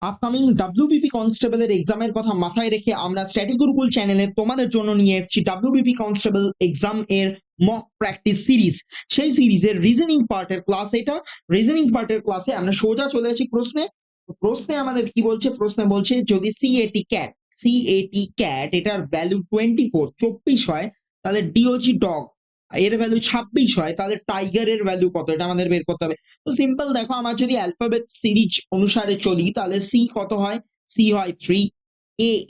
Upcoming WBP কনস্টেবলের এক্সামের কথা মাথায় রেখে আমরা স্ট্যাটি গুরুকুল চ্যানেলে তোমাদের জন্য নিয়ে এসেছি ডাব্লিউবিপি কনস্টেবল এক্সাম এর মক প্র্যাকটিস সিরিজ। সেই সিরিজের রিজনিং পার্টের ক্লাস এটা। রিজনিং পার্টের ক্লাসে আমরা সোজা চলে আসি প্রশ্নে। প্রশ্নে আমাদের কি বলছে? প্রশ্নে বলছে যদি সিএটি ক্যাট এটার ভ্যালু 24 হয়, তাহলে ডিওজি ডগ এর ভ্যালু 26 হয়, তাহলে টাইগারের ভ্যালু কত? এটা আমাদের বের করতে হবে। তো সিম্পল দেখো, আমার যদি অ্যালফাবেট সিরিজ অনুসারে চলি তাহলে সি কত হয়? সি হয় 3।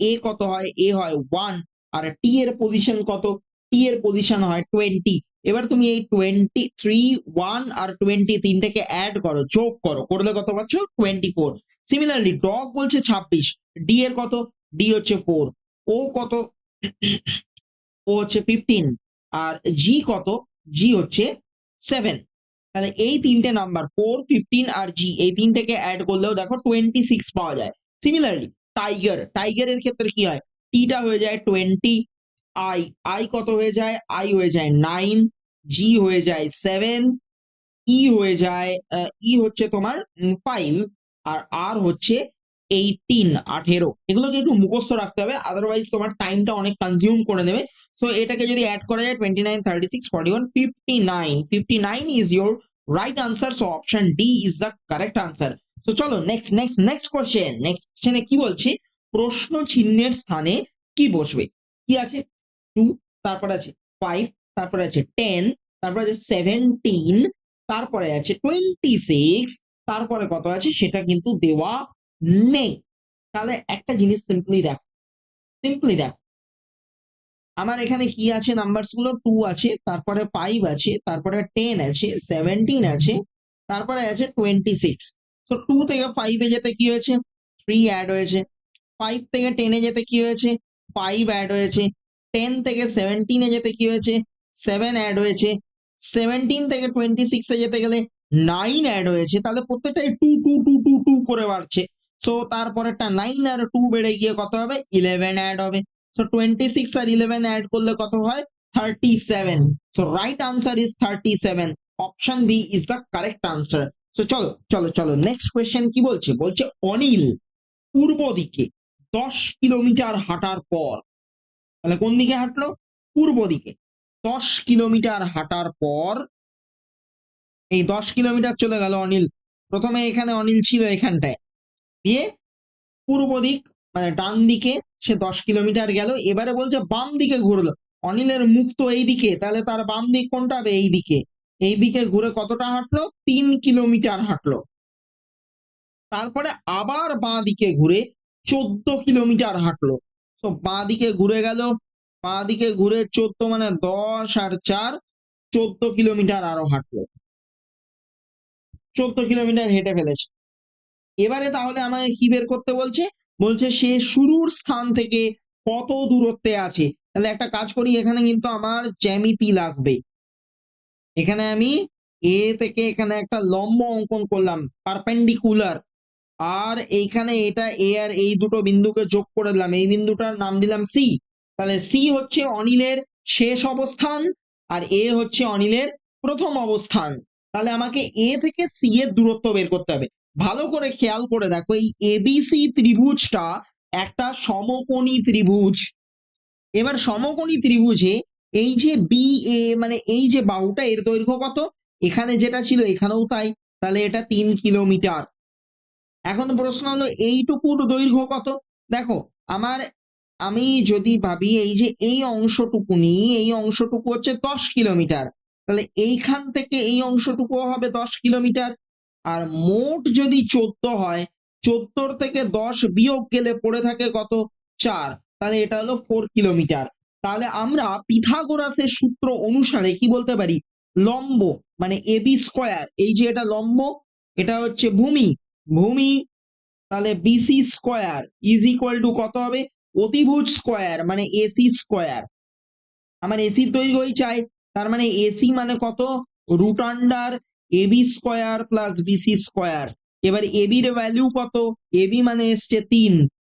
এ কত হয়? এ হয় 1। আর টি এর পজিশন কত? টি এর পজিশন হয় 20। এবার তুমি এই 23, 1 আর 20 তিনটাকে অ্যাড করো, যোগ করো, করলে কত পাচ্ছ? 24। সিমিলারলি ডগ বলছে 26, ডি এর কত? ডি হচ্ছে 4। ও কত? ও হচ্ছে 15। আর জি কত? জি হচ্ছে 7। তাহলে এই তিনটে নাম্বার 4, 15 আর জি এই তিনটেকে অ্যাড করলেও দেখো 26 পাওয়া যায়। সিমিলারলি টাইগারের ক্ষেত্রে কি হয়? টিটা হয়ে যায় 20, আই আই কত হয়ে যায়? আই হয়ে যায় 9, জি হয়ে যায় 7, ই হয়ে যায় হচ্ছে তোমার 5, আর আর হচ্ছে 18। এগুলোকে একটু মুখস্থ রাখতে হবে, আদারওয়াইজ তোমার টাইমটা অনেক কনজিউম করে নেবে। সো এটাকে যদি অ্যাড করা যায় 29, 36, 41, 59, 59 is your right answer. So option D is the correct answer. তো চলো next next next question. Next কোশ্চেনে কি বলছে? প্রশ্ন চিহ্নের স্থানে কি বসবে? কি আছে? 2, তারপর আছে 5, তারপর আছে 10, তারপর আছে 17, তারপরে আছে 26, তারপরে কত আছে সেটা কিন্তু দেওয়া নেই। তাহলে একটা জিনিস সিম্পলি দেখো আমার এখানে কি আছে? নাম্বারস গুলো 2 আছে, তারপরে 5 আছে, তারপরে 10 আছে, 17 আছে, তারপরে আছে 26। তো 2 থেকে 5 এ যেতে কি হয়েছে? 3 অ্যাড হয়েছে। 5 থেকে 10 এ যেতে কি হয়েছে? 5 অ্যাড হয়েছে। 10 থেকে 17 এ যেতে কি হয়েছে? 7 অ্যাড হয়েছে। 17 থেকে 26 এ যেতে গেলে 9 অ্যাড হয়েছে। তাহলে প্রত্যেকটাই 2 2 2 2 2 করে বাড়ছে। সো তারপরেরটা 9 আর 2 বেড়ে গিয়ে কত হবে? 11 অ্যাড হবে। সো 26 আর 11 অ্যাড করলে কত হয়? 37। So right answer is 37। Option B is the correct answer. So চলো চলো চলো নেক্সট কোয়েশ্চেন কি বলছে? বলছে অনিল পূর্ব দিকে 10 কিলোমিটার হাঁটার পর, তাহলে কোন দিকে হাঁটলো? পূর্ব দিকে 10 কিলোমিটার হাঁটার পর, এই 10 কিলোমিটার চলে গেল অনিল। প্রথমে এখানে অনিল ছিল এখানটায়, দিয়ে পূর্ব দিক মানে ডান দিকে সে 10 কিলোমিটার গেল। এবারে বলছে বাম দিকে ঘুরলো। অনিলের মুখ তো এই দিকে, তাহলে তার বাম দিক কোনটা হবে? এই দিকে। এই দিকে ঘুরে কতটা হাঁটলো? 3 কিলোমিটার হাঁটলো। তারপরে আবার বাঁ দিকে ঘুরে 14 কিলোমিটার হাঁটলো। তো বাঁ দিকে ঘুরে গেল, বাঁ দিকে ঘুরে 14 মানে 10 আর 4, 14 কিলোমিটার আরো হাঁটলো। 14 কিলোমিটার হেঁটে ফেলেছে। এবারে তাহলে আমাকে কি বের করতে বলছে? বলছে সে শুরুর স্থান থেকে কত দূরত্বে আছে। তাহলে একটা কাজ করি, এখানে কিন্তু আমার জ্যামিতি লাগবে। এখানে আমি এ থেকে এখানে একটা লম্ব অঙ্কন করলাম, পারপেন্ডিকুলার। আর এইখানে এটা এ আর এই দুটো বিন্দুকে যোগ করে দিলাম, এই বিন্দুটার নাম দিলাম সি। তাহলে সি হচ্ছে অনিলের শেষ অবস্থান, আর এ হচ্ছে অনিলের প্রথম অবস্থান। তাহলে আমাকে এ থেকে সি এর দূরত্ব বের করতে হবে। ভালো করে খেয়াল করে দেখো, এই এবিসি ত্রিভুজটা একটা সমকোণী ত্রিভুজ। এবার সমকোণী ত্রিভুজে এই যে বি এ মানে এই যে বাহুটা, এর দৈর্ঘ্য কত? এখানে যেটা ছিল এখানেও তাই, তাহলে এটা 3 কিলোমিটার। এখন প্রশ্ন হলো এইটুকুর দৈর্ঘ্য কত? দেখো আমার, আমি যদি ভাবি এই যে এই অংশটুকু নিই, এই অংশটুকু হচ্ছে 10 কিলোমিটার, তাহলে এইখান থেকে এই অংশটুকু হবে 10 কিলোমিটার। আর মোট যদি 14 হয়, 14 থেকে 10 বিয়োগ গেলে পড়ে থাকে কত? 4। তাহলে এটা হলো 4 কিলোমিটার। তাহলে আমরা পিথাগোরাসের সূত্র অনুসারে কি বলতে পারি? লম্ব মানে এবি স্কোয়ার, এই যে এটা লম্ব, এটা হচ্ছে ভূমি, ভূমি, তাহলে BC square is equal to কত হবে? অতিভুজ স্কোয়ার মানে এসি স্কোয়ার। আমার এসির দৈর্ঘ্যই চাই, তার মানে এসি মানে কত? Root under AB square plus BC square. এবার এবির ভ্যালু কত? এবি মানে এসছে 3,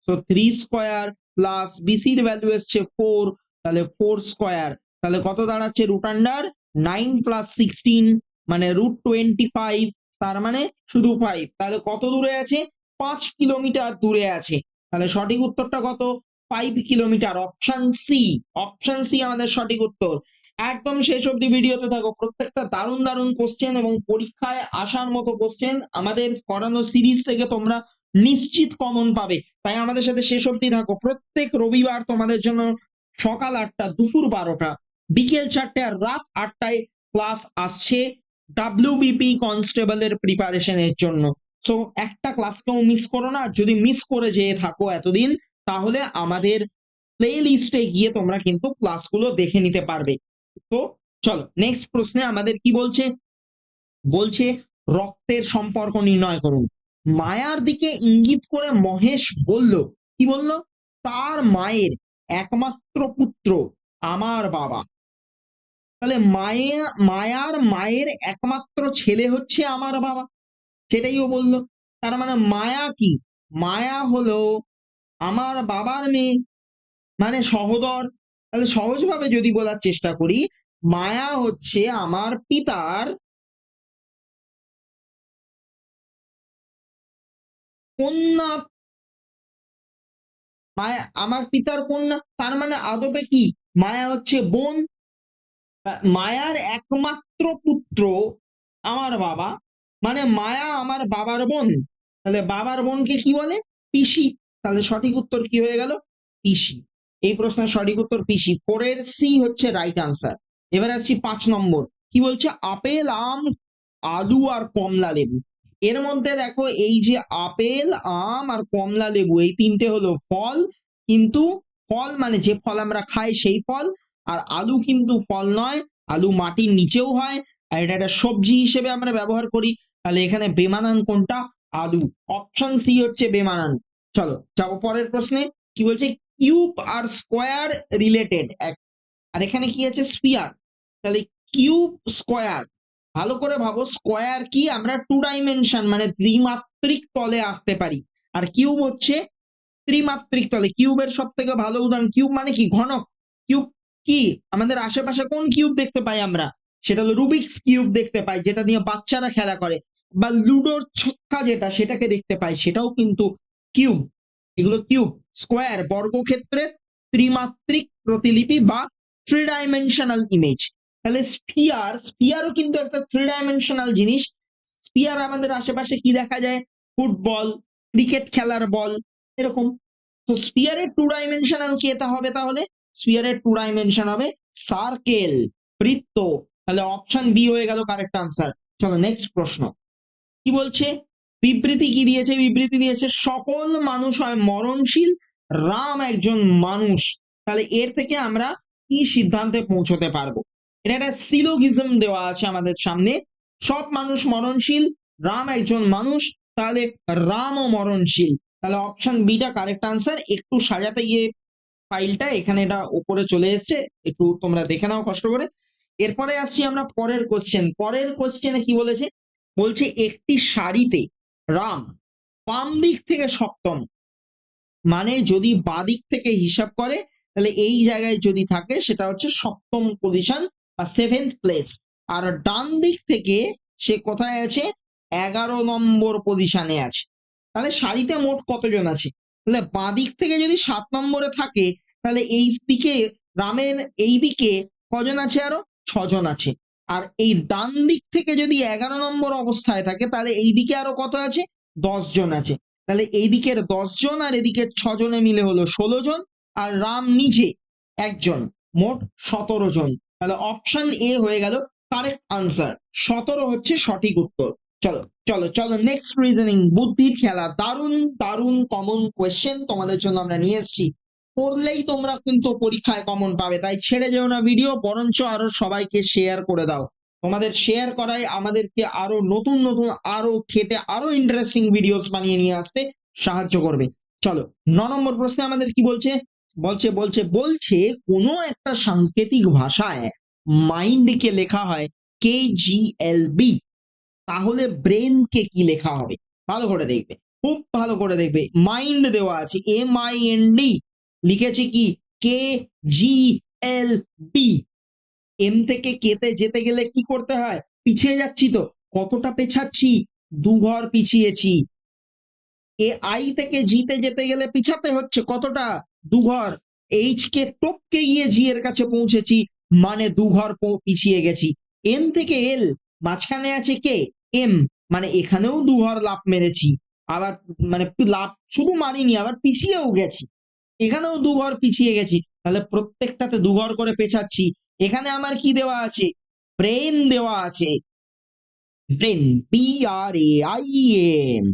সো 3 স্কোয়ার প্লাস বিসির ভ্যালু এসছে 4, তাহলে 4 স্কোয়ার। তাহলে কত দাঁড়াচ্ছে? রুট আন্ডার 9 প্লাস 16 মানে √25, তার মানে শুধু 5। তাহলে কত দূরে আছে? 5 কিলোমিটার দূরে আছে। তাহলে সঠিক উত্তরটা কত? 5 কিলোমিটার। অপশন সি আমাদের সঠিক উত্তর। একদম শেষ অব্দি ভিডিওতে থাকো, প্রত্যেকটা দারুণ দারুণ কোশ্চেন এবং পরীক্ষায় আসার মতো কোশ্চেন আমাদের করানো সিরিজ থেকে তোমরা নিশ্চিত কমন পাবে। তাই আমাদের সাথে শেষ অব্দি থাকো। প্রত্যেক রবিবার তোমাদের জন্য সকাল 8টা, দুপুর 12টা, বিকেল 4টে আর রাত 8টায় ক্লাস আসছে ডাব্লিউবিপি কনস্টেবলের প্রিপারেশনের জন্য। সো একটা ক্লাসকেও মিস করো না। যদি মিস করে যেয়ে থাকো এতদিন, তাহলে আমাদের প্লে লিস্টে গিয়ে তোমরা কিন্তু ক্লাসগুলো দেখে নিতে পারবে। তো চলো নেক্সট প্রশ্নে আমাদের কি বলছে। বলছে রক্তের সম্পর্ক নির্ণয় করুন। মায়ার দিকে ইঙ্গিত করে মহেশ বলল, কি বলল? তার মায়ের একমাত্র পুত্র আমার বাবা। তাহলে মায়ার মায়ের একমাত্র ছেলে হচ্ছে আমার বাবা, সেটাই ও বললো। তার মানে মায়া কি? মায়া হলো আমার বাবার মেয়ে, মানে সহোদর। তাহলে সহজভাবে যদি বলার চেষ্টা করি, মায়া হচ্ছে আমার পিতার কন্যা। মায়া আমার পিতার কন্যা, তার মানে আদপে কি মায়া হচ্ছে বোন। মায়ার একমাত্র পুত্র আমার বাবা, মানে মায়া আমার বাবার বোন। তাহলে বাবার বোনকে কি বলে? পিসি। তাহলে সঠিক উত্তর কি হয়ে গেল? পিসি। এই প্রশ্নের সঠিক উত্তর পিসি। পরের সি হচ্ছে রাইট আনসার। এবার আসছি 5 নম্বর। কি বলছে? আপেল, আম, আলু আর কমলা লেবু। এর মধ্যে দেখো এই যে আপেল, আম আর কমলা লেবু, এই তিনটে হলো ফল। কিন্তু ফল মানে যে ফল আমরা খাই সেই ফল। আর আলু কিন্তু ফল নয়, আলু মাটির নিচেও হয়, আর এটা একটা সবজি হিসেবে আমরা ব্যবহার করি। তাহলে এখানে বেমানান কোনটা? আলু। অপশন সি হচ্ছে বেমানান। চলো যাবো পরের প্রশ্নে। কি বলছে? কিউব আর স্কোয়ার রিলেটেড। আর এখানে কি আছে? স্ফিয়ার। তাহলে কিউব স্কোয়ার, ভালো করে ভাবো, স্কোয়ার কি? আমরা 2 ডাইমেনশন মানে ত্রিমাত্রিক তলে আঁকতে পারি। আর কিউব হচ্ছে ত্রিমাত্রিক তলে। কিউবের সব থেকে ভালো উদাহরণ, কিউব মানে কি? ঘনক। কিউব কি? আমাদের আশেপাশে কোন কিউব দেখতে পাই আমরা? সেটা হলো রুবিক্স কিউব দেখতে পাই, যেটা নিয়ে বাচ্চারা খেলা করে। বা লুডোর ছক্কা যেটা, সেটাকে দেখতে পাই, সেটাও কিন্তু কিউব। এগুলো কিউব। স্কোয়ার বর্গক্ষেত্রের ত্রিমাত্রিক প্রতিলিপি বা 3 ডাইমেনশনাল ইমেজ। তাহলে স্পিয়ারও কিন্তু একটা 3 ডাইমেনশনাল জিনিস। স্পিয়ার আমাদের আশেপাশে কি দেখা যায়? ফুটবল, ক্রিকেট খেলার বল, এরকম। তো স্পিয়ারের 2 ডাইমেনশনাল কি এটা হবে? তাহলে স্পিয়ারের 2 ডাইমেনশন হবে সার্কেল, বৃত্ত। তাহলে অপশন বি হয়ে গেল কারেক্ট আনসার। চলো নেক্সট প্রশ্ন। কি বলছে? বিবৃতি কি দিয়েছে? বিবৃতি দিয়েছে সকল মানুষ হয় মরণশীল, রাম একজন মানুষ। তাহলে এর থেকে আমরা কি সিদ্ধান্তে পৌঁছতে পারবো? এটা একটা সিলোগিজম দেওয়া আছে আমাদের সামনে। সব মানুষ মরণশীল, রাম একজন মানুষ, তাহলে রামও মরণশীল। তাহলে অপশন বিটা কারেক্ট আনসার। একটু সাজাতে গিয়ে ফাইলটা এখানে এটা উপরে চলে এসছে, একটু তোমরা দেখে নাও কষ্ট করে। এরপরে আসছি আমরা পরের কোশ্চেন। পরের কোশ্চেনে কি বলেছে? বলছে একটি সারিতে রাম বাম দিক থেকে সপ্তম, মানে যদি বাঁ দিক থেকে হিসাব করে তাহলে এই জায়গায় যদি থাকে সেটা হচ্ছে সপ্তম পজিশন বা 7th প্লেস। আর ডান দিক থেকে সে কোথায় আছে? 11 নম্বর পজিশনে আছে। তাহলে সারিতে মোট কতজন আছে? তাহলে বাঁ দিক থেকে যদি 7 নম্বরে থাকে, তাহলে এই দিকে রামের এই দিকে কজন আছে? আরো 6জন আছে। আর এই ডান দিক থেকে যদি 11 নম্বর অবস্থায় থাকে, তাহলে এই দিকে আরো কত আছে? 10জন আছে। তাহলে এই দিকের 10জন আর এদিকের 6জনে মিলে হলো 16জন, আর রাম নিজে একজন, মোট 17জন। তাহলে অপশন এ হয়ে গেল কারেক্ট আনসার। 17 হচ্ছে সঠিক উত্তর। চলো চলো চলো নেক্সট রিজনিং, বুদ্ধির খেলা। দারুণ দারুণ কমন কোয়েশ্চেন তোমাদের জন্য আমরা নিয়ে এসেছি। পড়লেই তোমরা কিন্তু পরীক্ষায় কমন পাবে, তাই ছেড়ে যেও না ভিডিও, বরঞ্চ আরো সবাইকে শেয়ার করে দাও। তোমাদের শেয়ার করাই আমাদেরকে আরো নতুন নতুন, আরো খেটে, আরো ইন্টারেস্টিং ভিডিওস বানিয়ে নিয়ে আসতে সাহায্য করবে। চলো 9 নম্বর প্রশ্নে আমাদের কি বলছে? বলছে বলছে বলছে কোনো একটা সাংকেতিক ভাষায় মাইন্ডকে লেখা হয় KGLB, তাহলে ব্রেনকে কি লেখা হবে? ভালো করে দেখবে, খুব ভালো করে দেখবে। মাইন্ড দেওয়া আছে MIND, লিখেছে কি KGLB। এম থেকে কেতে যেতে গেলে কি করতে হয়? পিছিয়ে যাচ্ছি তো, কতটা পেছাচ্ছি? 2 ঘর পিছিয়েছি। এ আই থেকে জিতে যেতে গেলে পিছাতে হচ্ছে কতটা, 2 ঘর। এইচ কে টপকে গিয়ে জি এর কাছে পৌঁছেছি, মানে 2 ঘর পিছিয়ে গেছি। এন থেকে এল, মাঝখানে আছে কে, এম, মানে এখানেও 2 ঘর লাফ মেরেছি। আবার মানে লাফ শুধু মারিনি, আবার পিছিয়েও গেছি, এখানেও 2 ঘর পিছিয়ে গেছি। তাহলে প্রত্যেকটাতে 2 ঘর করে পেছাচ্ছি। এখানে আমার কি দেওয়া আছে, ব্রেন দেওয়া আছে, ব্রেন, BRAIN।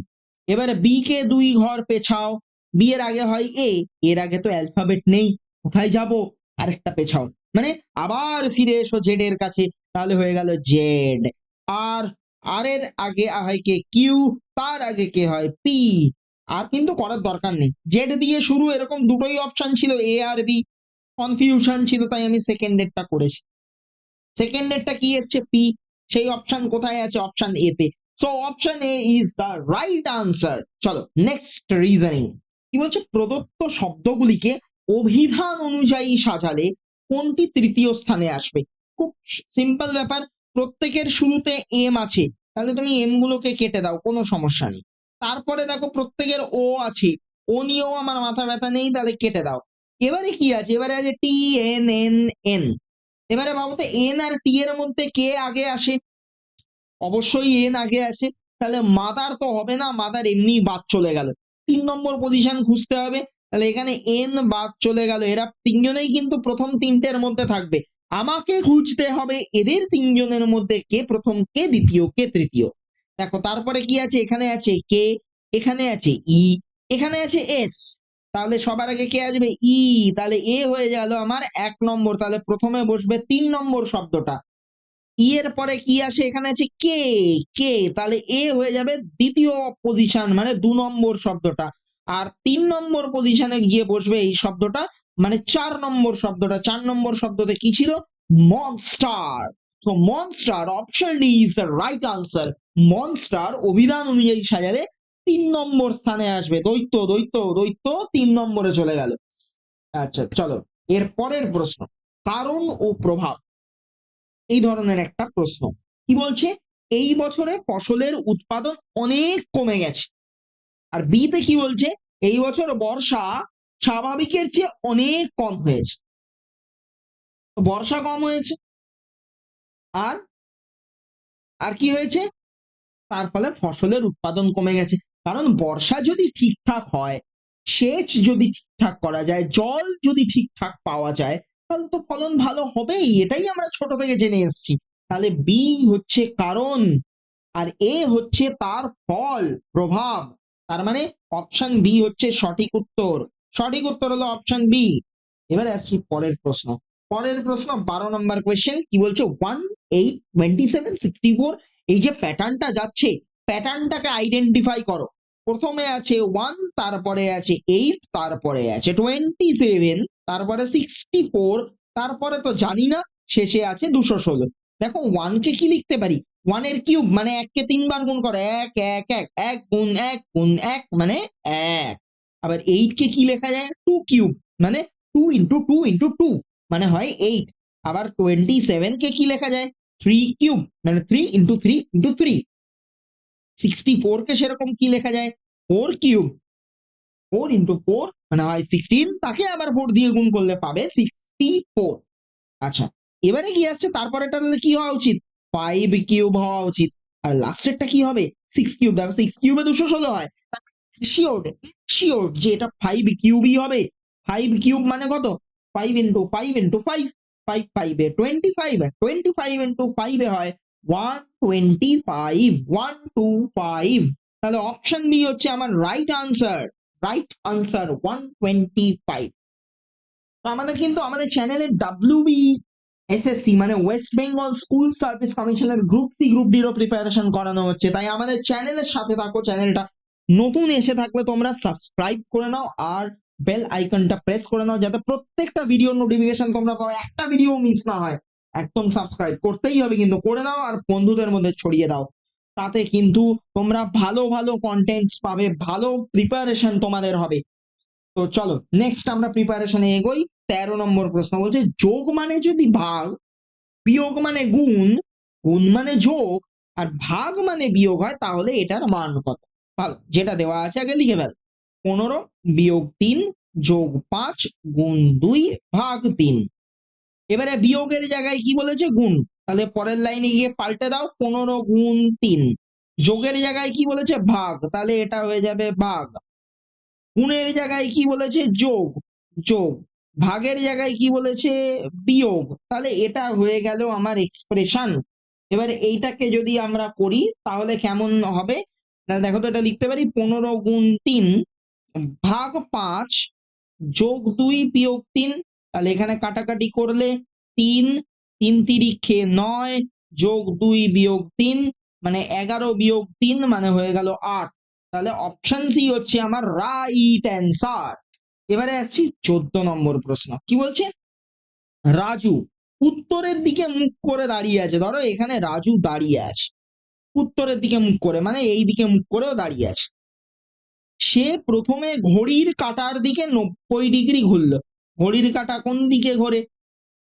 এবারে বি কে 2 ঘর পেছাও, বি এর আগে হয় এ, এর আগে তো অ্যালফাবেট নেই, কোথায় যাব, আরেকটা পেছাও, মানে আবার ফিরে এসো জেড এর কাছে, তাহলে হয়ে গেল জেড। আর আর এর আগে হয় কে, কিউ, তার আগে কে হয় পি। আর কিন্তু করার দরকার নেই, জেড দিয়ে শুরু, এরকম দুটোই অপশন ছিল, এ আর বি, কনফিউশন ছিল, তাই আমি সেকেন্ডেরটা করেছি। সেকেন্ডেরটা কি এসছে, পি, সেই অপশন কোথায় আছে, অপশন এ তে। So option A is the right answer. চলো নেক্সট রিজনিং। কি বলছে, প্রদত্ত শব্দগুলিকে অভিধান অনুযায়ী সাজালে কোনটি তৃতীয় স্থানে আসবে। খুব সিম্পল ব্যাপার, প্রত্যেকের শুরুতে এম আছে, তাহলে তুমি এম গুলোকে কেটে দাও, কোনো সমস্যা নেই। তারপরে দেখো প্রত্যেকের ও আছে, ও নিয়েও আমার মাথা ব্যথা নেই, তাহলে কেটে দাও। এবারে কি আছে, এবারে আছে টি, এন, এন, এন। এবারে ভাবো তো, এন আর টি এর মধ্যে কে আগে আসে, অবশ্যই এন আগে আসে, তাহলে মাদার তো হবে না, মাদার এমনি বাদ চলে গেল, 3 নম্বর পজিশন খুঁজতে হবে, তাহলে এখানে এন বাদ চলে গেল, এরা তিনজনেই কিন্তু প্রথম তিনটের মধ্যে থাকবে, আমাকে খুঁজতে হবে এদের তিনজনের মধ্যে কে প্রথম, কে দ্বিতীয়, কে তৃতীয়। দেখো তারপরে কি আছে, এখানে আছে কে, এখানে আছে ই, এখানে আছে এস, তাহলে সবার আগে কে আসবে, ই, তাহলে এ হয়ে গেল আমার 1 নম্বর, তাহলে প্রথমে বসবে 3 নম্বর শব্দটা। ই এর পরে কি আসে, এখানে আছে কে, কে, তাহলে এ হয়ে যাবে দ্বিতীয় পজিশন, মানে 2 নম্বর শব্দটা। আর 3 নম্বর পজিশনে গিয়ে বসবে এই শব্দটা, মানে 4 নম্বর শব্দটা। 4 নম্বর শব্দতে কি ছিল, মনস্টার। তো monster, option D is the right answer. Monster অভিধান অনুযায়ী সাজালে 3 নম্বর স্থানে আসবে, দৈত্য, দৈত্য, দৈত্য 3 নম্বরে চলে গেল। আচ্ছা চলো, এর পরের প্রশ্ন, কারণ ও প্রভাব, এই ধরনের একটা প্রশ্ন। কি বলছে, এই বছরে ফসলের উৎপাদন অনেক কমে গেছে। আর বিতে কি বলছে, এই বছর বর্ষা স্বাভাবিকের চেয়ে অনেক কম হয়েছে। বর্ষা কম হয়েছে, আর আর কি হয়েছে, তার ফলে ফসলের উৎপাদন কমে গেছে। কারণ বর্ষা যদি ঠিকঠাক হয়, সেচ যদি ঠিকঠাক করা যায়, জল যদি ঠিকঠাক পাওয়া যায়, তাহলে তো ফলন ভালো হবেই, এটাই আমরা ছোট থেকে জেনে এসেছি। তাহলে বি হচ্ছে কারণ, আর এ হচ্ছে তার ফল, প্রভাব। তার মানে অপশন বি হচ্ছে সঠিক উত্তর। সঠিক উত্তর হলো অপশন বি। এবারে আসছি পরের প্রশ্ন। পরের প্রশ্ন 12 নম্বর কোয়েশ্চেন। কি বলছে, 1, 8, 27, 64, এই যে প্যাটার্নটা যাচ্ছে, প্যাটার্নটাকে আইডেন্টিফাই করো। প্রথমে আছে 1, তারপরে আছে 8, তারপরে আছে 27, তারপরে 64, তারপরে তো জানি না, শেষে আছে 216। দেখো 1 কে কি লিখতে পারি, 1 এর কিউব, মানে 1 কে 3 বার গুণ করো, 1 1 1, 1 গুণ 1 গুণ 1 মানে 1। আবার 8 কে কি লেখা যায়, 2 কিউব, মানে 2 ইন্টু 2 ইন্টু 2, মানে হয় 8। আবার 27 কে কি লেখা যায়, 3 কিউব, মানে 3 ইন্টু 3 ইন্টু 3। 64 কে সেরকম কি লেখা যায়, 4 কিউব, 4 ইন্টু 4 মানে হয় 16, তাকে আবার 4 দিয়ে গুণ করলে পাবে 64। আচ্ছা, এবারে কি আসছে, তারপরেটা তাহলে কি হওয়া উচিত, 5 কিউব হওয়া উচিত। আর লাস্টেরটা কি হবে, 6 কিউব। দেখো 6 কিউবে 216 হয়, শিওর শিওর যে এটা 5 কিউবই হবে। 5 কিউব মানে কত, 5 ইন্টু 5 ইন্টু 5, 5 5 এ 25, 25 ইন্টু 5 এ হয় 125, 125। তাহলে অপশন বি হচ্ছে আমার রাইট আনসার। Right answer 125। তো আমাদের কিন্তু আমাদের চ্যানেলে WB SSC মানে ওয়েস্ট বেঙ্গল স্কুল সার্ভিস কমিশনের গ্রুপ সি গ্রুপ ডিরও প্রিপারেশন করানো হচ্ছে, তাই আমাদের চ্যানেলের সাথে থাকো। চ্যানেলটা নতুন এসে থাকলে তোমরা সাবস্ক্রাইব করে নাও, আর বেল আইকনটা প্রেস করে নাও, যাতে প্রত্যেকটা ভিডিও নোটিফিকেশন তোমরা পাও, একটা ভিডিও মিস না হয়। একদম সাবস্ক্রাইব করতেই হবে, কিন্তু করে নাও, আর বন্ধুদের মধ্যে ছড়িয়ে দাও, তাতে কিন্তু তোমরা ভালো ভালো কন্টেন্টস পাবে, ভালো প্রিপারেশন তোমাদের হবে। তো চলো নেক্সট আমরা প্রিপারেশনে এগোই। 13 নম্বর প্রশ্ন বলছে, যোগ মানে যদি ভাগ, বিয়োগ মানে গুণ, গুণ মানে যোগ, আর ভাগ মানে বিয়োগ হয়, তাহলে এটার মান কত। ভালো, যেটা দেওয়া আছে আগে লিখে ফেল। 15 বিয়োগ 3 যোগ 5 গুণ 2 ভাগ 3। এবারে বিয়োগের জায়গায় কি বলেছে গুণ, তাহলে পরের লাইনে গিয়ে পাল্টে দাও 15 গুণ 3। যোগের জায়গায় কি বলেছে ভাগ, তাহলে এটা হয়ে যাবে ভাগ। গুণের জায়গায় কি বলেছে যোগ, যোগ। ভাগের জায়গায় কি বলেছে বিয়োগ, তাহলে এটা হয়ে গেল আমার এক্সপ্রেশন। এবারে এইটাকে যদি আমরা করি তাহলে কেমন হবে, না দেখো তো এটা লিখতে পারি 15 গুণ 3 ভাগ 5 যোগ 2 বিয়োগ 3। তাহলে এখানে কাটাকাটি করলে 3 3 তিরিখে 9 যোগ 2 বিয়োগ 3 মানে 11 বিয়োগ 3 মানে হয়ে গেল 8। তাহলে অপশন সি হচ্ছে আমার রাইট অ্যান্সার। এবারে আসছি 14 নম্বর প্রশ্ন, কি বলছে, রাজু উত্তরের দিকে মুখ করে দাঁড়িয়ে আছে। ধরো এখানে রাজু দাঁড়িয়ে আছে উত্তরের দিকে মুখ করে, মানে এই দিকে মুখ করেও দাঁড়িয়ে আছে। সে প্রথমে ঘড়ির কাঁটার দিকে 90 ডিগ্রি ঘুরলো। ঘড়ির কাঁটা কোন দিকে ঘোরে,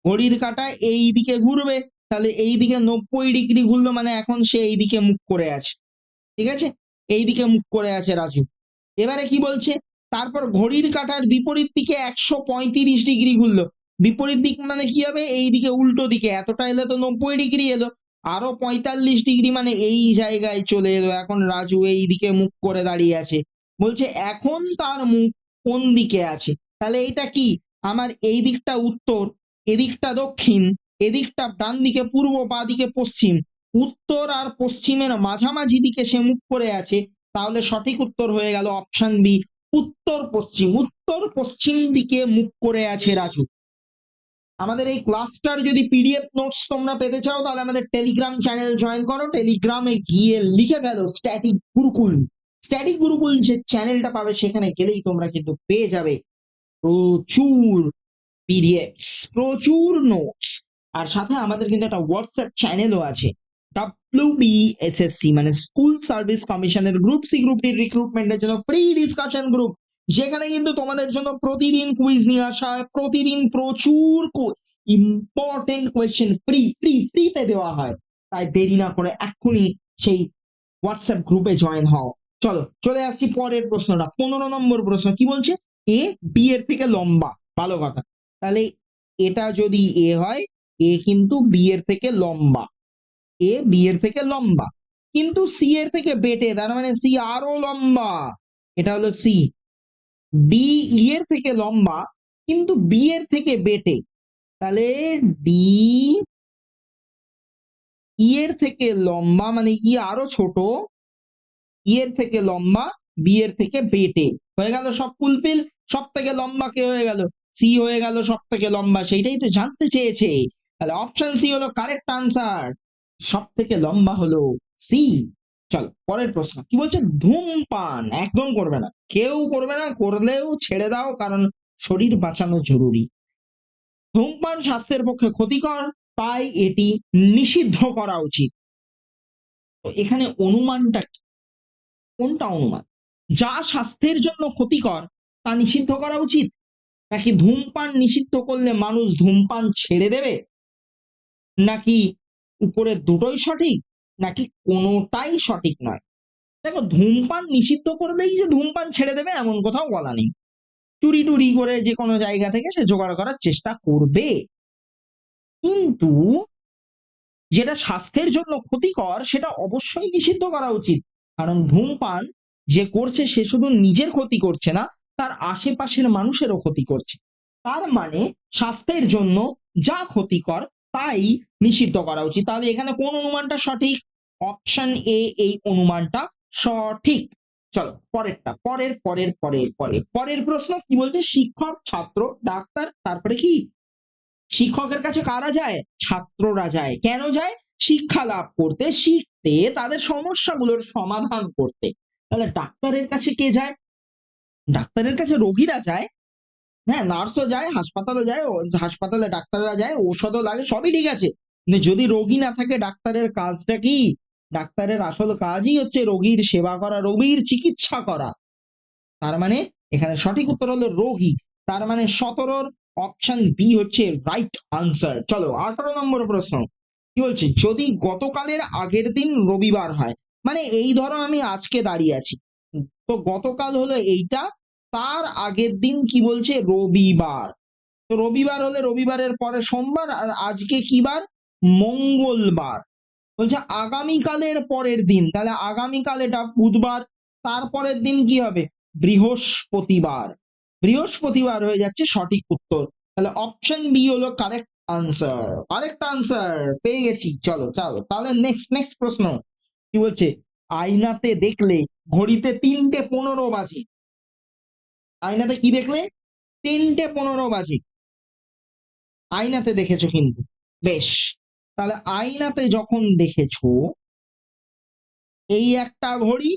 ঘড়ির কাঁটা এই দিকে ঘুরবে, তাহলে এই দিকে 90 ডিগ্রি ঘুরলো, মানে এখন সে এই দিকে মুখ করে আছে। ঠিক আছে, এই দিকে মুখ করে আছে রাজু। এবারে কি বলছে, তারপর ঘড়ির কাঁটার বিপরীত দিকে 135 ডিগ্রি ঘুরলো। বিপরীত দিক মানে কি হবে, এই দিকে উল্টো দিকে, এতটা এলে তো 90 ডিগ্রি এলো, আরো 45 ডিগ্রি মানে এই জায়গায় চলে এলো। এখন রাজু এই দিকে মুখ করে দাঁড়িয়ে আছে। বলছে এখন তার মুখ কোন দিকে আছে, তাহলে এইটা কি, আমার এই দিকটা উত্তর, এদিকটা দক্ষিণ, এদিকটা ডান দিকে পূর্ব, বা দিকে পশ্চিম। উত্তর আর পশ্চিমের মাঝামাঝি দিকে সে মুখ করে আছে, তাহলে সঠিক উত্তর হয়ে গেল অপশন বি, উত্তর পশ্চিম। উত্তর পশ্চিম দিকে মুখ করে আছে রাজু। আমাদের এই ক্লাসটার যদি পিডিএফ নোটস তোমরা পেতে চাও তাহলে আমাদের টেলিগ্রাম চ্যানেল জয়েন করো। টেলিগ্রামে গিয়ে লিখে ফেলো স্ট্যাটিক গুরুকুল। স্ট্যাটিক গুরুকুল যে চ্যানেলটা পাবে সেখানে গেলেই তোমরা কিন্তু পেয়ে যাবে প্রচুর পিডিএফস, প্রচুর নোটস। আর সাথে আমাদের কিন্তু একটা হোয়াটসঅ্যাপ চ্যানেলও আছে, WBSSC মানে স্কুল সার্ভিস কমিশনের গ্রুপ সি গ্রুপটির রিক্রুটমেন্টের জন্য ফ্রি ডিসকাশন গ্রুপ, যেখানে কিন্তু তোমাদের জন্য প্রতিদিন কুইজ নিয়ে আসা হয়, প্রতিদিন প্রচুর ইম্পর্টেন্ট কোয়েশ্চেন ফ্রিতে দেওয়া হয়। তাই দেরি না করে এক্ষুনি সেই হোয়াটসঅ্যাপ গ্রুপে জয়েন হও। চলো চলে আসছি পরের প্রশ্নটা, 15 নম্বর প্রশ্ন, কি বলছে, এ বি এর থেকে লম্বা। ভালো কথা, তাহলে এটা যদি এ হয়, এ কিন্তু বি এর থেকে লম্বা, এ বি এর থেকে লম্বা, কিন্তু সি এর থেকে বেটে, তার মানে সি আরো লম্বা, এটা হলো সি। ডি ই এর থেকে লম্বা কিন্তু বি এর থেকে বেটে, তাহলে ডি ই এর থেকে লম্বা মানে ই আরো ছোট, ই এর থেকে লম্বা, বি এর থেকে বেটে, হয়ে গেল সব ফুলফিল। সব থেকে লম্বা কে হয়ে গেল, সি হয়ে গেল সব থেকে লম্বা, সেইটাই তো জানতে চেয়েছে। তাহলে অপশন সি হলো কারেক্ট আনসার, সব থেকে লম্বা হলো সি। চলো পরের প্রশ্ন, কি বলছে, ধূমপান একদম করবে না, কেউ করবে না, করলেও ছেড়ে দাও, কারণ শরীর বাঁচানো জরুরি। ধূমপান স্বাস্থ্যের পক্ষে ক্ষতিকর, তাই এটি নিষিদ্ধ করা উচিত। তো এখানে অনুমানটা কি? কোনটা অনুমান, যা স্বাস্থ্যের জন্য ক্ষতিকর তা নিষিদ্ধ করা উচিত, নাকি ধূমপান নিষিদ্ধ করলে মানুষ ধূমপান ছেড়ে দেবে, নাকি উপরে দুটোই সঠিক, নাকি কোনোটাই সঠিক নয়? দেখো, ধূমপান নিষিদ্ধ করলেই যে ধূমপান ছেড়ে দেবে এমন কোথাও বলা নেই। চুরি টুরি করে যে কোনো জায়গা থেকে সে জোগাড় করার চেষ্টা করবে, কিন্তু যেটা স্বাস্থ্যের জন্য ক্ষতিকর সেটা অবশ্যই নিষিদ্ধ করা উচিত। কারণ ধূমপান যে করছে সে শুধু নিজের ক্ষতি করছে না, তার আশেপাশের মানুষেরও ক্ষতি করছে। তার মানে স্বাস্থ্যের জন্য যা ক্ষতিকর তাই নিষিদ্ধ করা উচিত। তাহলে এখানে কোন অনুমানটা সঠিক, অপশন এ এই অনুমানটা সঠিক। চলো পরেরটা, পরের পরের পরের পরের পরের প্রশ্ন, কি বলছে, শিক্ষক ছাত্র ডাক্তার তারপরে কি, শিক্ষকের কাছে কারা যায়, ছাত্ররা যায়। কেন যায়, শিক্ষা লাভ করতে, শিখতে, তাদের সমস্যাগুলোর সমাধান করতে। তাহলে ডাক্তারের কাছে কে যায়, ডাক্তারের কাছে রোগীরা যায়, হ্যাঁ নার্সও যায়, হাসপাতালও যায়, হাসপাতালে ডাক্তাররা যায়, ঔষধও লাগে, সবই ঠিক আছে, কিন্তু যদি রোগী না থাকে ডাক্তারের কাজটা কি, ডাক্তারের আসল কাজই হচ্ছে রোগীর সেবা করা, রোগীর চিকিৎসা করা। তার মানে এখানে সঠিক উত্তর হলো রোগী, তার মানে 17 অপশন বি হচ্ছে রাইট আনসার। চলো 18 নম্বর প্রশ্ন, কি বলছে, যদি গতকালের আগের দিন রবিবার হয়, মানে এই ধরো আমি আজকে দাঁড়িয়ে আছি, তো গতকাল হলো এইটা, তার আগের দিন কি বলছে রবিবার। তো রবিবার হলে রবিবারের পরে সোমবার, আর আজকে কি বার, মঙ্গলবার। বলছে আগামীকালের পরের দিন, তাহলে আগামীকাল এটা বুধবার, তারপরের দিন কি হবে, বৃহস্পতিবার। বৃহস্পতিবার হয়ে যাচ্ছে সঠিক উত্তর। তাহলে অপশন বি হলো কারেক্ট আনসার। কারেক্ট আনসার পেয়ে গেছি। চলো চলো, তাহলে নেক্সট নেক্সট প্রশ্ন কি বলছে, আয়নাতে দেখলে ঘড়িতে 3:15 বাজে। আয়নাতে কি দেখলে, 3:15 বাজে। আয়নাতে দেখেছো কিন্তু, বেশ। তাহলে আয়নাতে যখন দেখেছো, এই একটা ঘড়ি,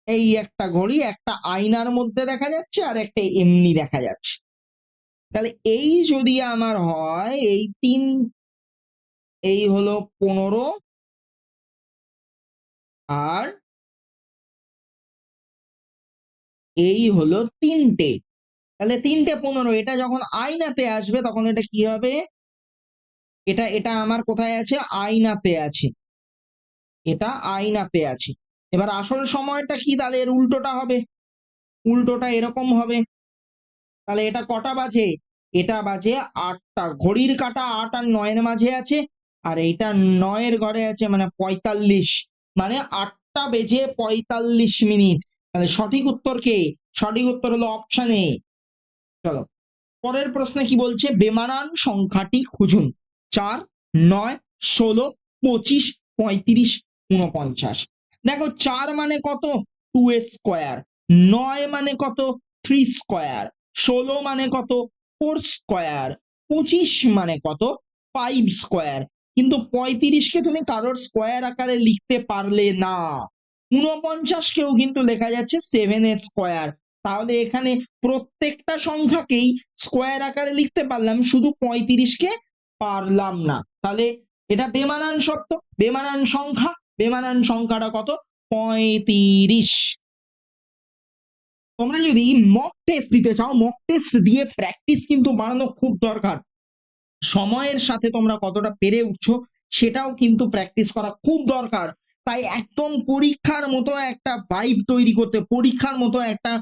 এই একটা ঘড়ি একটা আয়নার মধ্যে দেখা যাচ্ছে, আর একটা এমনি দেখা যাচ্ছে। তাহলে এই যদি আমার হয়, এই তিন, এই হলো 15, আর এই হলো 3টে। তাহলে 3:15, এটা যখন আয়নাতে আসবে তখন এটা কি হবে, এটা এটা আমার কোথায় আছে, আয়নাতে আছে। এটা আয়নাতে আছে। এবার আসল সময়টা কি, তাহলে এর উল্টোটা হবে, উল্টোটা এরকম হবে। তাহলে এটা কটা বাজে, এটা বাজে 8টা, ঘড়ির কাঁটা 8 আর 9-এর মাঝে আছে, আর এইটা 9-এর ঘরে আছে, মানে 45, মানে 8টা বেজে 45 মিনিট। তাহলে সঠিক উত্তর কে, সঠিক উত্তর হলো অপশন এ। চলো পরের প্রশ্নে কি বলছে, বেমানান সংখ্যাটি খুঁজুন। 4, 9, 16, 25, 35, 49। দেখো 4 মানে কত, 2 স্কোয়ার। 9 মানে কত, 3 স্কোয়ার। 16 মানে কত, 4 স্কোয়ার। 25 মানে কত, 5 স্কোয়ার। কিন্তু 35কে তুমি কারোর স্কোয়ার আকারে লিখতে পারলে না। 49কেও কিন্তু লেখা যাচ্ছে 7 স্কোয়ার। তাহলে এখানে প্রত্যেকটা সংখ্যাকেই স্কোয়ার আকারে লিখতে পারলাম, শুধু 35কে পারলাম না। তাহলে এটা বেমানান শব্দ, বেমানান সংখ্যা। বেমানান সংখ্যাটা কত, 35। তোমরা যদি মক টেস্ট দিতে চাও, মক টেস্ট দিয়ে প্র্যাকটিস কিন্তু বাড়ানো খুব দরকার। সময়ের সাথে তোমরা কতটা পেরে উঠছো সেটাও কিন্তু প্র্যাকটিস করা খুব দরকার। তাই একদম পরীক্ষার মতো একটা ভাইব তৈরি করতে, পরীক্ষার মতো একটা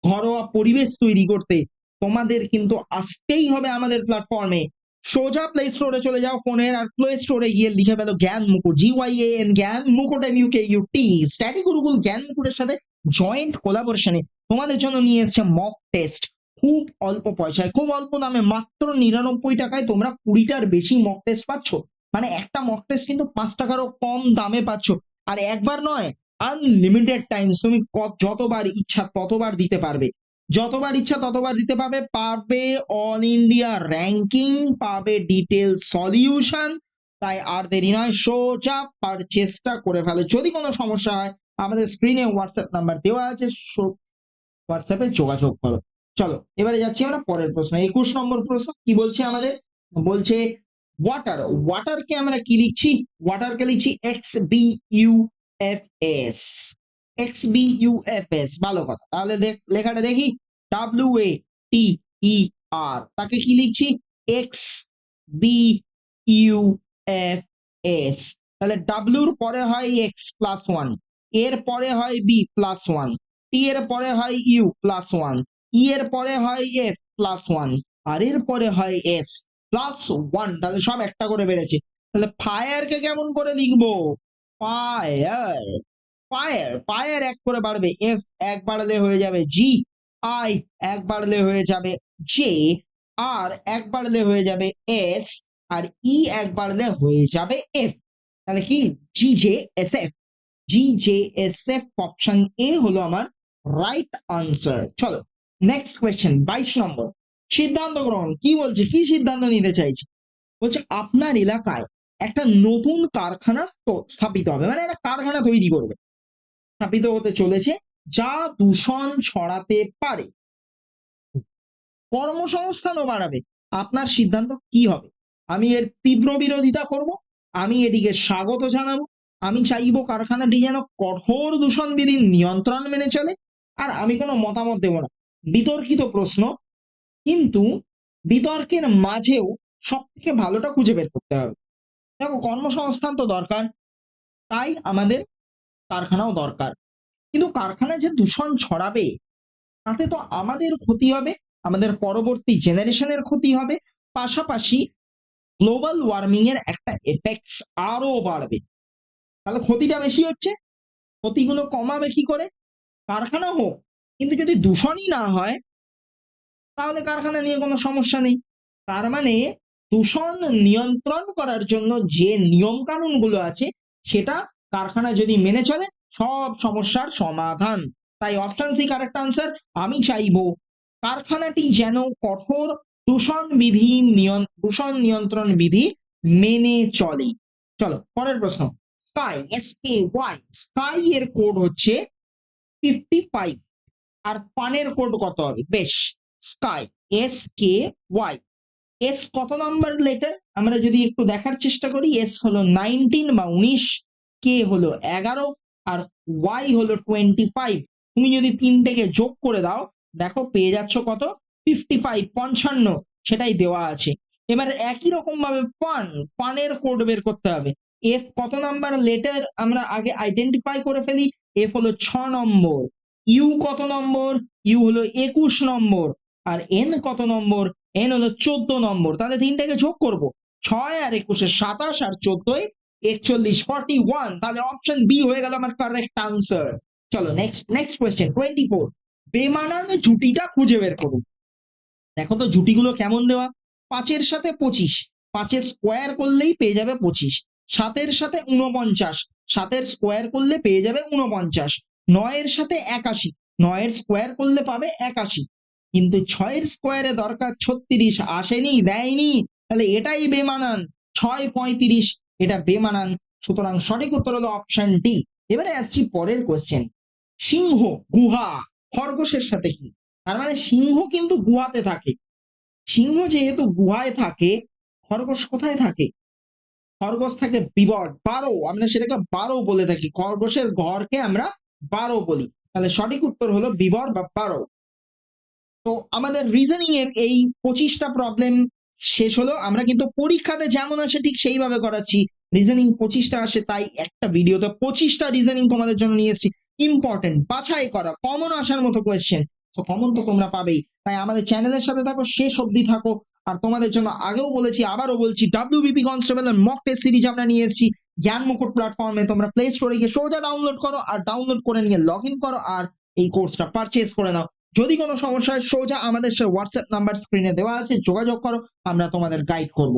ঘরোয়া পরিবেশ তৈরি করতে তোমাদের কিন্তু আসতেই হবে আমাদের প্ল্যাটফর্মে। সোজা প্লে স্টোরে চলে যাও ফোনের, আর প্লে স্টোরে গিয়ে লিখে ফেলো জ্ঞান মুকুট, GYAN, জ্ঞান মুকুট, MUKUT। স্ট্যাটিক গুরুকুল জ্ঞান মুকুটের সাথে জয়েন্ট কোলাবোরেশনে তোমাদের জন্য নিয়ে এসেছে মক টেস্ট। খুব অল্প পয়সায়, খুব অল্প দামে, মাত্র 99 টাকায় তোমরা 20টার বেশি মক টেস্ট পাচ্ছ। মানে একটা মক টেস্ট কিন্তু 5 টাকারও কম দামে পাচ্ছ। আর একবার নয়, আনলিমিটেড টাইমস, তুমি যতবার ইচ্ছা ততবার দিতে পারবে, যতবার ইচ্ছা ততবার দিতে পারবে। পাবে অল ইন্ডিয়া র্যাঙ্কিং, পাবে ডিটেল সলিউশন। তাই আর দেরি নয়, সোজা পারচেসটা করে ফেলো। যদি কোনো সমস্যা হয় আমাদের স্ক্রিনে হোয়াটসঅ্যাপ নাম্বার দেওয়া আছে, হোয়াটসঅ্যাপে যোগাযোগ করো। চলো এবারে যাচ্ছি আমরা পরের প্রশ্ন, 21 নম্বর প্রশ্ন কি বলছে আমাদের, বলছে ওয়াটার। ওয়াটারকে আমরা কি লিখছি, ওয়াটারকে লিখছি XBUFS। XBUFS, ভালো কথা। তাহলে লেখাটা দেখি, WATER, তাকে কি লিখছি, XBUFS। তাহলে ডাব্লিউর পরে হয় X+1, এর পরে হয় B+1, টি এর পরে হয় U+1, ই এর পরে হয় F+1, আর এর পরে হয় S+1। তাহলে সব একটা করে বেড়েছে। তাহলে ফায়ারকে কেমন করে লিখবো, ফায়ার, ফায়ার, ফায়ার এক করে বাড়বে, এফ এক বাড়লে হয়ে যাবে জি, আই এক বাড়লে হয়ে যাবে জে, আর এক বাড়লে হয়ে যাবে এস, আর ই এক বাড়লে হয়ে যাবে এফ। তাহলে কি, GJSF। GJSF অপশন এ হলো আমার রাইট আনসার। চলো নেক্সট কোয়েশ্চেন, 22 নম্বর। সিদ্ধান্ত গ্রহণ কি বলছে, কি সিদ্ধান্ত নিতে চাইছে, বলছে আপনার এলাকায় একটা নতুন কারখানা স্থাপিত হবে, মানে একটা কারখানা তৈরি করবে, স্থাপিত হতে চলেছে, যা দূষণ ছড়াতে পারে, কর্মসংস্থানও বাড়াবে। আপনার সিদ্ধান্ত কি হবে? আমি এর তীব্র বিরোধিতা করব, আমি এটিকে স্বাগত জানাবো, আমি চাইবো কারখানাটি যেন কঠোর দূষণ বিধির নিয়ন্ত্রণ মেনে চলে, আর আমি কোনো মতামত দেব না। বিতর্কিত প্রশ্ন, কিন্তু বিতর্কের মাঝেও সব থেকে ভালোটা খুঁজে বের করতে হবে। দেখো কর্মসংস্থান তো দরকার, তাই আমাদের কারখানাও দরকার, কিন্তু কারখানা যে দূষণ ছড়াবে তাতে তো আমাদের ক্ষতি হবে, আমাদের পরবর্তী জেনারেশনের ক্ষতি হবে, পাশাপাশি গ্লোবাল ওয়ার্মিং এর একটা এফেক্টস আরো বাড়বে। তাহলে ক্ষতিটা বেশি হচ্ছে, ক্ষতিগুলো কমাবে কি করে? কারখানা হোক, কিন্তু যদি দূষণই না হয় তাহলে কারখানা নিয়ে কোনো সমস্যা নেই। তার মানে দূষণ নিয়ন্ত্রণ করার জন্য যে নিয়ম কানুন গুলো আছে সেটা কারখানা যদি মেনে চলে সব সমস্যার সমাধান। তাই অপশন সি কারেক্ট আনসার। আমি চাইবো কারখানাটি যেন কঠোর দূষণ নিয়ন্ত্রণ বিধি মেনে চলে। চলো পরের প্রশ্ন। স্কাই, SKY, স্কাই এর কোড হচ্ছে 55, আর ফানের কোড কত হবে? বেশ, স্কাই, SKY, এস কত নাম্বার লেটার আমরা যদি একটু দেখার চেষ্টা করি, এস হলো 19 বা 19, কে হলো 11, আর ওয়াই হলো 25। তুমি যদি তিনটেকে যোগ করে দাও দেখো পেয়ে যাচ্ছ কত? 55, 55, সেটাই দেওয়া আছে। এবার একই রকম ভাবে ফানের কোড বের করতে হবে। এফ কত নাম্বার লেটার আমরা আগে আইডেন্টিফাই করে ফেলি, এফ হলো 6 নম্বর, ইউ কত নম্বর? ইউ হলো 21 নম্বর, আর এন কত নম্বর? এন হলো 14 নম্বর। তাহলে তিনটাকে যোগ করব, 6 আর 21 27, আর 14 41, 41। তাহলে অপশন বি হয়ে গেল আমার কারেক্ট আনসার। চলো নেক্সট কোয়েশ্চেন 24। বেমানান জুটিটা খুঁজে বের করুন। দেখো তো জুটিগুলো কেমন দেওয়া। 5-এর সাথে 25, 5-এর স্কোয়ার করলেই পেয়ে যাবে 25, 7-এর সাথে 49, 7-এর স্কোয়ার করলে পেয়ে যাবে 49, 9-এর সাথে 81, 9-এর স্কোয়ার করলে পাবে 81, কিন্তু 6-এর স্কোয়ারে দরকার 36, আসেনি, দেয়নি, তাহলে এটাই বেমানান। 6 35, এটা বেমানান, সুতরাং সঠিক উত্তর হলো অপশন ডি। এবারে আসছি পরের কোশ্চেন। সিংহ গুহা খরগোশের সাথে কি? তার মানে সিংহ কিন্তু গুহাতে থাকে, সিংহ যেহেতু গুহায় থাকে, খরগোশ কোথায় থাকে? খরগোশ থাকে বিবর, বারো, আমরা সেটাকে বারো বলে থাকি, খরগোশের ঘরকে আমরা বারো বলি। তাহলে সঠিক উত্তর হলো বিবর বা বারো। তো আমাদের রিজনিং এর এই 25টা প্রবলেম শেষ হলো। আমরা কিন্তু পরীক্ষাতে যেমন আসে ঠিক সেইভাবে করাচ্ছি, রিজনিং 25টা আসে, তাই একটা ভিডিওতে 25টা রিজনিং তোমাদের জন্য নিয়ে এসেছি। ইম্পর্টেন্ট, বাছাই করা, কমন আসার মতো কোয়েশ্চেন। তো কমন তো তোমরা পাবেই, তাই আমাদের চ্যানেলের সাথে থাকো, শেষ অবধি থাকো। আর তোমাদের জন্য আগেও বলেছি আবারও বলছি, WBP কনস্টেবল এর মক টেস্ট সিরিজ আমরা নিয়ে এসেছি জ্ঞান মুকুট প্ল্যাটফর্মে। তোমরা প্লে স্টোরে গিয়ে সোজা ডাউনলোড করো, আর ডাউনলোড করে নিয়ে লগ ইন করো, আর এই কোর্সটা পারচেস করে নাও। যদি কোনো সমস্যা হয় সোজা আমাদের হোয়াটসঅ্যাপ নাম্বার স্ক্রিনে দেওয়া আছে, যোগাযোগ করো, আমরা তোমাদের গাইড করব।